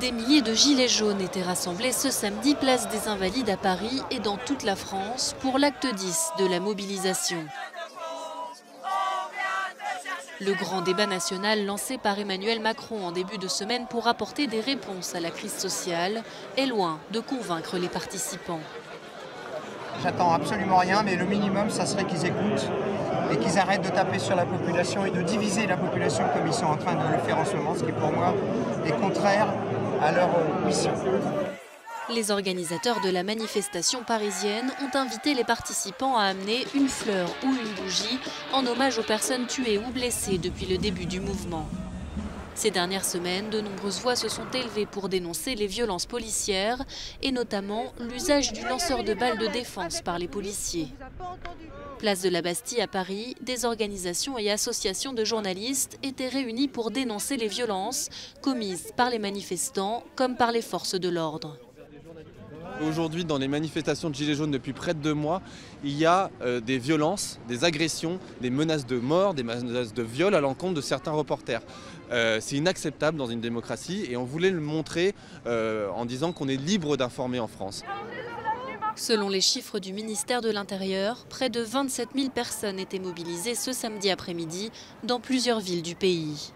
Des milliers de gilets jaunes étaient rassemblés ce samedi place des Invalides à Paris et dans toute la France pour l'acte 10 de la mobilisation. Le grand débat national lancé par Emmanuel Macron en début de semaine pour apporter des réponses à la crise sociale est loin de convaincre les participants. J'attends absolument rien, mais le minimum, ça serait qu'ils écoutent et qu'ils arrêtent de taper sur la population et de diviser la population comme ils sont en train de le faire en ce moment, ce qui pour moi est contraire à leur mission. Les organisateurs de la manifestation parisienne ont invité les participants à amener une fleur ou une bougie en hommage aux personnes tuées ou blessées depuis le début du mouvement. Ces dernières semaines, de nombreuses voix se sont élevées pour dénoncer les violences policières et notamment l'usage du lanceur de balles de défense par les policiers. Place de la Bastille à Paris, des organisations et associations de journalistes étaient réunies pour dénoncer les violences commises par les manifestants comme par les forces de l'ordre. Aujourd'hui, dans les manifestations de Gilets jaunes depuis près de 2 mois, il y a des violences, des agressions, des menaces de mort, des menaces de viol à l'encontre de certains reporters. C'est inacceptable dans une démocratie et on voulait le montrer en disant qu'on est libre d'informer en France. Selon les chiffres du ministère de l'Intérieur, près de 27 000 personnes étaient mobilisées ce samedi après-midi dans plusieurs villes du pays.